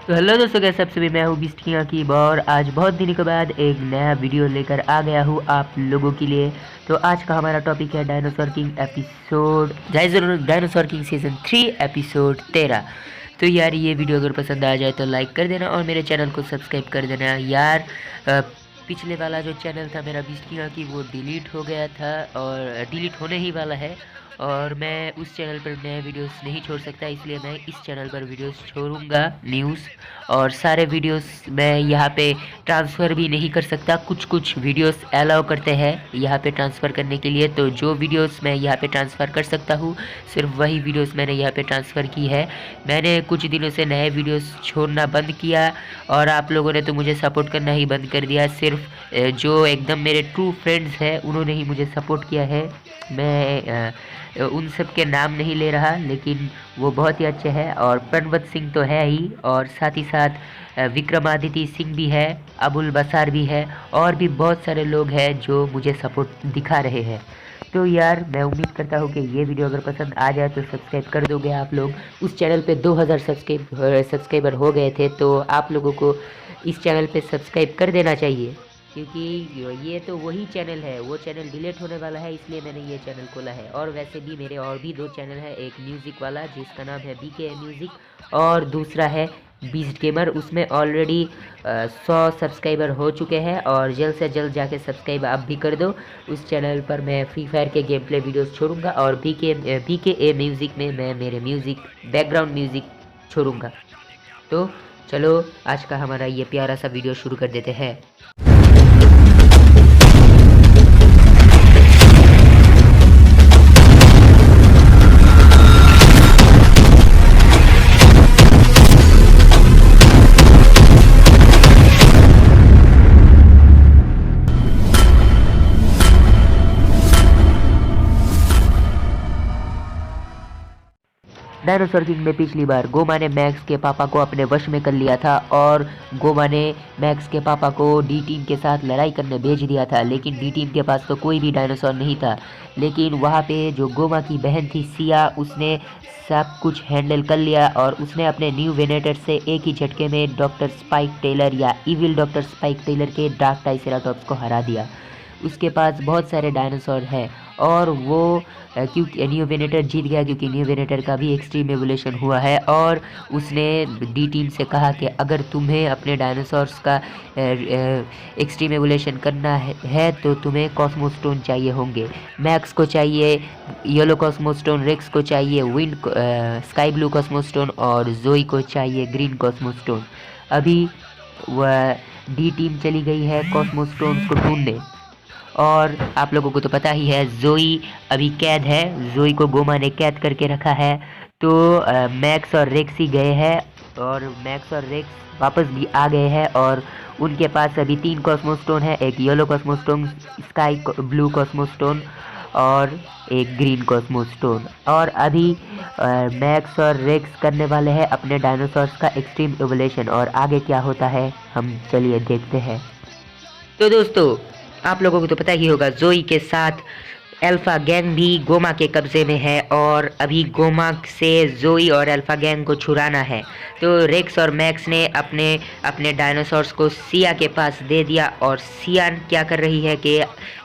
तो हेलो दोस्तों, कैसे आप सभी। मैं हूँ बिस्टिया की और आज बहुत दिनों के बाद एक नया वीडियो लेकर आ गया हूँ आप लोगों के लिए। तो आज का हमारा टॉपिक है dinosaur king episode dinosaur king season 3 episode 13। तो यार ये वीडियो अगर पसंद आ जाए तो लाइक कर देना और मेरे चैनल को सब्सक्राइब कर देना यार। पिछले वाला जो चैनल था मेरा बिस्टिया की, वो डिलीट हो गया था और डिलीट होने ही वाला है। और मैं उस चैनल पर नए वीडियोस नहीं छोड़ सकता, इसलिए मैं इस चैनल पर वीडियोस छोड़ूंगा न्यूज़। और सारे वीडियोस मैं यहाँ पे ट्रांसफ़र भी नहीं कर सकता, कुछ कुछ वीडियोस अलाउ करते हैं यहाँ पे ट्रांसफ़र करने के लिए। तो जो वीडियोस मैं यहाँ पे ट्रांसफ़र कर सकता हूँ, सिर्फ वही वीडियोस मैंने यहाँ पे ट्रांसफ़र की है। मैंने कुछ दिनों से नए वीडियोस छोड़ना बंद किया और आप लोगों ने तो मुझे सपोर्ट करना ही बंद कर दिया। सिर्फ जो एकदम मेरे ट्रू फ्रेंड्स हैं उन्होंने ही मुझे सपोर्ट किया है। मैं उन सब के नाम नहीं ले रहा, लेकिन वो बहुत ही अच्छे हैं। और प्रणवत सिंह तो है ही, और साथ ही साथ विक्रमादित्य सिंह भी है, अबुल बसार भी है, और भी बहुत सारे लोग हैं जो मुझे सपोर्ट दिखा रहे हैं। तो यार मैं उम्मीद करता हूँ कि ये वीडियो अगर पसंद आ जाए तो सब्सक्राइब कर दोगे आप लोग। उस चैनल पे 2000 सब्सक्राइबर हो गए थे, तो आप लोगों को इस चैनल पे सब्सक्राइब कर देना चाहिए, क्योंकि ये तो वही चैनल है, वो चैनल डिलीट होने वाला है, इसलिए मैंने ये चैनल खोला है। और वैसे भी मेरे और भी दो चैनल है, एक म्यूज़िक वाला जिसका नाम है BK म्यूज़िक, और दूसरा है बीस्ट गेमर। उसमें ऑलरेडी 100 सब्सक्राइबर हो चुके हैं, और जल्द से जल्द जाके सब्सक्राइब आप भी कर दो। उस चैनल पर मैं फ्री फायर के गेम प्ले वीडियोज़ छोड़ूंगा, और BK म्यूज़िक में मैं मेरे म्यूज़िक बैकग्राउंड म्यूज़िक छोड़ूंगा। तो चलो आज का हमारा ये प्यारा सा वीडियो शुरू कर देते हैं। डायनासोर किंग में पिछली बार गोमा ने मैक्स के पापा को अपने वश में कर लिया था, और गोमा ने मैक्स के पापा को डी टीम के साथ लड़ाई करने भेज दिया था। लेकिन डी टीम के पास तो कोई भी डायनासोर नहीं था। लेकिन वहाँ पे जो गोमा की बहन थी सिया, उसने सब कुछ हैंडल कर लिया, और उसने अपने न्यू वेनेटर से एक ही झटके में डॉक्टर स्पाइक टेलर या इविल डॉक्टर स्पाइक टेलर के डार्क ट्राइसेराटॉप्स को हरा दिया। उसके पास बहुत सारे डायनासोर हैं, और वो क्योंकि न्यू वेनेटर जीत गया, क्योंकि न्यू वेनेटर का भी एक्सट्रीम एवोल्यूशन हुआ है। और उसने डी टीम से कहा कि अगर तुम्हें अपने डायनासोर्स का एक्सट्रीम एवोल्यूशन करना है तो तुम्हें कॉस्मोस्टोन चाहिए होंगे। मैक्स को चाहिए येलो कॉस्मोस्टोन, रेक्स को चाहिए विंड स्काई ब्लू कॉस्मोस्टोन, और जोई को चाहिए ग्रीन कॉस्मोस्टोन। अभी वह डी टीम चली गई है कॉस्मोस्टोन को ढूंढने। और आप लोगों को तो पता ही है, जोई अभी कैद है, जोई को गोमा ने कैद करके रखा है। तो मैक्स और रेक्स ही गए हैं, और मैक्स और रेक्स वापस भी आ गए हैं, और उनके पास अभी 3 कॉस्मोस्टोन है, एक येलो कॉस्मोस्टोन, स्काई ब्लू कॉस्मोस्टोन, और एक ग्रीन कॉस्मोस्टोन। और अभी मैक्स और रेक्स करने वाले हैं अपने डायनासोर्स का एक्सट्रीम एवोल्यूशन, और आगे क्या होता है हम चलिए देखते हैं। तो दोस्तों आप लोगों को तो पता ही होगा, जोई के साथ अल्फा गैंग भी गोमा के कब्जे में है, और अभी गोमा से जोई और अल्फा गैंग को छुड़ाना है। तो रेक्स और मैक्स ने अपने अपने डायनासोर्स को सिया के पास दे दिया, और सिया क्या कर रही है कि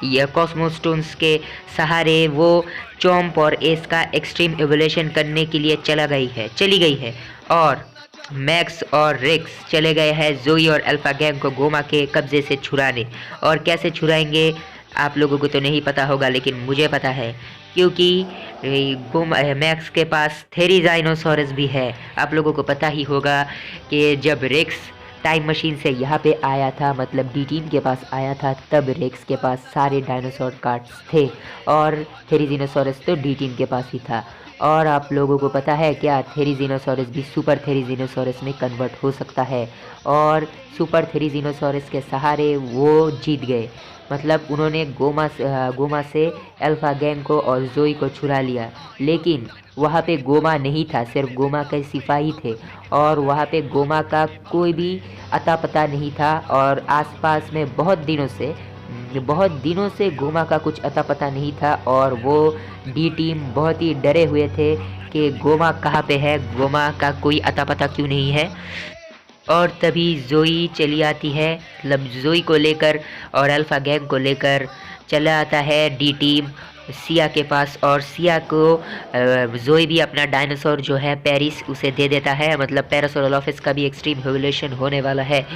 ये कॉस्मोस्टोन्स के सहारे वो चॉम्प और एस का एक्सट्रीम एवोल्यूशन करने के लिए चली गई है। और मैक्स और रिक्स चले गए हैं जोई और अल्फा गैंग को गोमा के कब्जे से छुड़ाने। और कैसे छुड़ाएंगे आप लोगों को तो नहीं पता होगा, लेकिन मुझे पता है, क्योंकि मैक्स के पास थेरीजाइनोसॉरस भी है। आप लोगों को पता ही होगा कि जब रिक्स टाइम मशीन से यहाँ पे आया था, मतलब डी टीम के पास आया था, तब रिक्स के पास सारे डायनासोर कार्ड्स थे, और थेरीजिनोसॉरस तो डी टीम के पास ही था। और आप लोगों को पता है क्या, थेरीजिनोसॉरस भी सुपर थेरीजिनोसॉरस में कन्वर्ट हो सकता है, और सुपर थेरीजिनोसॉरस के सहारे वो जीत गए। मतलब उन्होंने गोमा से अल्फा गैंग को और जोई को छुड़ा लिया। लेकिन वहाँ पे गोमा नहीं था, सिर्फ गोमा के सिपाही थे, और वहाँ पे गोमा का कोई भी अता पता नहीं था। और आसपास में बहुत दिनों से गोमा का कुछ अता पता नहीं था, और वो डी टीम बहुत ही डरे हुए थे कि गोमा कहाँ पे है, गोमा का कोई अता पता क्यों नहीं है। और तभी जोई चली आती है, मतलब जोई को लेकर और अल्फा गैंग को लेकर चला आता है डी टीम सिया के पास। और सिया को जोई भी अपना डायनासोर जो है पेरिस उसे दे देता है, मतलब पैरासोरोलॉफिस का भी एक्सट्रीम एवोल्यूशन होने वाला है।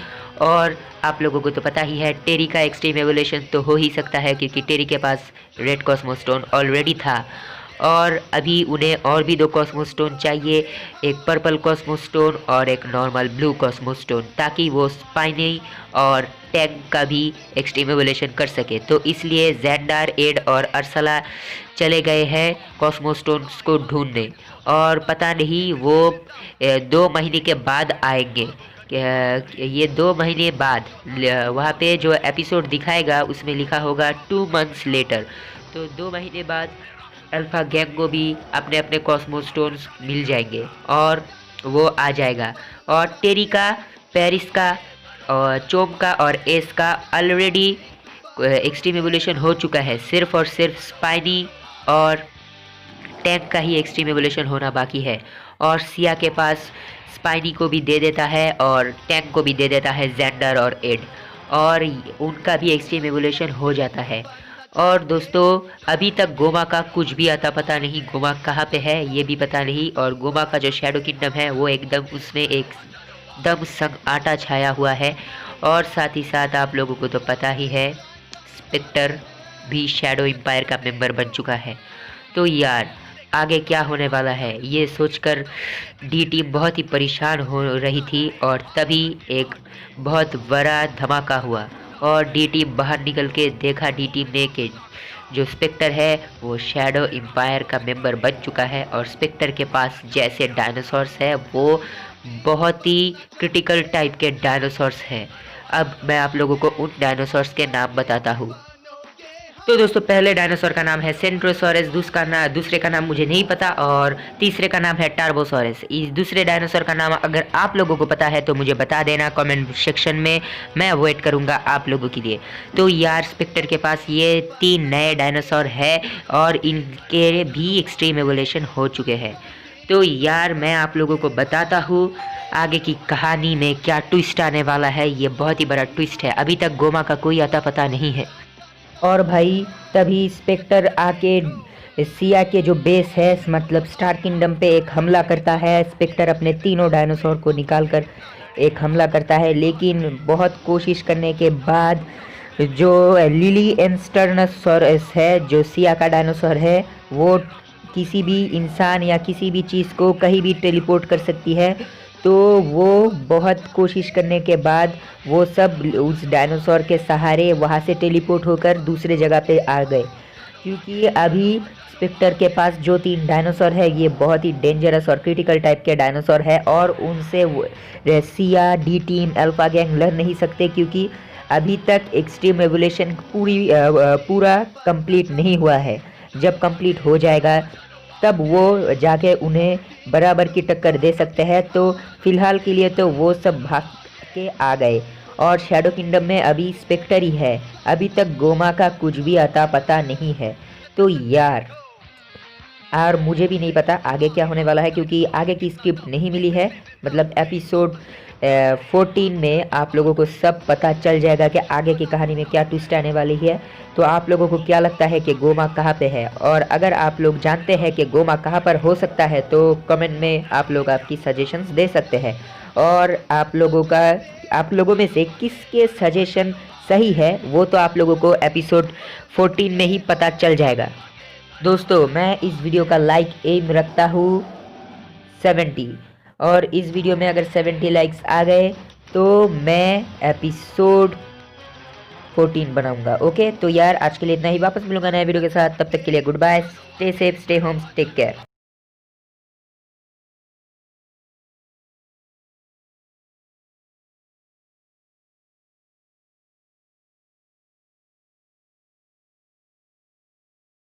और आप लोगों को तो पता ही है टेरी का एक्सट्रीम एवोल्यूशन तो हो ही सकता है, क्योंकि टेरी के पास रेड कॉस्मोस्टोन ऑलरेडी था। और अभी उन्हें और भी 2 कॉस्मोस्टोन चाहिए, एक पर्पल कॉस्मोस्टोन और एक नॉर्मल ब्लू कॉस्मोस्टोन, ताकि वो स्पाइनी और टैंक का भी एक्सट्रीम एवोल्यूशन कर सके। तो इसलिए ज़ेंडार, एड और अर्सला चले गए हैं कॉस्मोस्टोन्स को ढूंढने। और पता नहीं वो 2 महीने के बाद आएंगे। ये 2 महीने बाद वहाँ पे जो एपिसोड दिखाएगा उसमें लिखा होगा 2 मंथ्स लेटर। तो 2 महीने बाद अल्फा गैंग को भी अपने अपने कॉस्मोस्टोन्स मिल जाएंगे और वो आ जाएगा। और टेरी का, पेरिस का और चोम का और एस का ऑलरेडी एक्सट्रीम एवोल्यूशन हो चुका है, सिर्फ और सिर्फ स्पाइनी और टैंक का ही एक्सट्रीम एवोल्यूशन होना बाकी है। और सिया के पास स्पाइनी को भी दे देता है और टैंक को भी दे देता है ज़ेंडर और एड, और उनका भी एक्सट्रीम एवोल्यूशन हो जाता है। और दोस्तों अभी तक गोमा का कुछ भी अता पता नहीं, गोमा कहाँ पे है ये भी पता नहीं। और गोमा का जो शैडो किंगडम है वो एकदम उसमें एकदम सन्नाटा छाया हुआ है। और साथ ही साथ आप लोगों को तो पता ही है स्पेक्टर भी शैडो एम्पायर का मेंबर बन चुका है। तो यार आगे क्या होने वाला है ये सोचकर डी टीम बहुत ही परेशान हो रही थी। और तभी एक बहुत बड़ा धमाका हुआ और डी टीम बाहर निकल के देखा डी टीम ने कि जो स्पेक्टर है वो शैडो एम्पायर का मेंबर बन चुका है। और स्पेक्टर के पास जैसे डायनासोर्स है वो बहुत ही क्रिटिकल टाइप के डायनासोर्स हैं। अब मैं आप लोगों को उन डायनासोर्स के नाम बताता हूँ। तो दोस्तों पहले डायनासोर का नाम है सेंट्रोसोरस, दूसरे का नाम मुझे नहीं पता, और तीसरे का नाम है टार्बोसोरस। इस दूसरे डायनासोर का नाम अगर आप लोगों को पता है तो मुझे बता देना कमेंट सेक्शन में, मैं वेट करूंगा आप लोगों के लिए। तो यार स्पेक्टर के पास ये 3 नए डायनासोर है और इनके भी एक्सट्रीम एवोल्यूशन हो चुके हैं। तो यार मैं आप लोगों को बताता हूँ आगे की कहानी में क्या ट्विस्ट आने वाला है। ये बहुत ही बड़ा ट्विस्ट है, अभी तक गोमा का कोई अता पता नहीं है। और भाई तभी स्पेक्टर आके सिया के जो बेस है मतलब स्टार किंगडम पे एक हमला करता है। स्पेक्टर अपने तीनों डायनासोर को निकाल कर एक हमला करता है, लेकिन बहुत कोशिश करने के बाद जो लिली एंस्टर्नसोरस है जो सिया का डायनासोर है वो किसी भी इंसान या किसी भी चीज़ को कहीं भी टेलीपोर्ट कर सकती है। तो वो बहुत कोशिश करने के बाद वो सब उस डायनासोर के सहारे वहाँ से टेलीपोर्ट होकर दूसरे जगह पे आ गए, क्योंकि अभी स्पेक्टर के पास जो 3 डायनासोर है ये बहुत ही डेंजरस और क्रिटिकल टाइप के डायनासोर है। और उनसे Siya, D team, alpha gang लड़ नहीं सकते, क्योंकि अभी तक एक्सट्रीम एवोल्यूशन पूरा कंप्लीट नहीं हुआ है। जब कंप्लीट हो जाएगा तब वो जाके उन्हें बराबर की टक्कर दे सकते हैं। तो फिलहाल के लिए तो वो सब भाग के आ गए और शैडो किंगडम में अभी स्पेक्टर ही है। अभी तक गोमा का कुछ भी अता पता नहीं है। तो यार और मुझे भी नहीं पता आगे क्या होने वाला है, क्योंकि आगे की स्क्रिप्ट नहीं मिली है। मतलब एपिसोड 14 में आप लोगों को सब पता चल जाएगा कि आगे की कहानी में क्या ट्विस्ट आने वाली है। तो आप लोगों को क्या लगता है कि गोमा कहाँ पे है, और अगर आप लोग जानते हैं कि गोमा कहाँ पर हो सकता है तो कमेंट में आप लोग आपकी सजेशंस दे सकते हैं। और आप लोगों में से किसके सजेशन सही है वो तो आप लोगों को एपिसोड 14 में ही पता चल जाएगा। दोस्तों मैं इस वीडियो का लाइक एम रखता हूँ 70, और इस वीडियो में अगर 70 लाइक्स आ गए तो मैं एपिसोड 14 बनाऊंगा। ओके तो यार आज के लिए इतना ही, वापस मिलूंगा नए वीडियो के साथ, तब तक के लिए goodbye, stay safe, stay home, take care.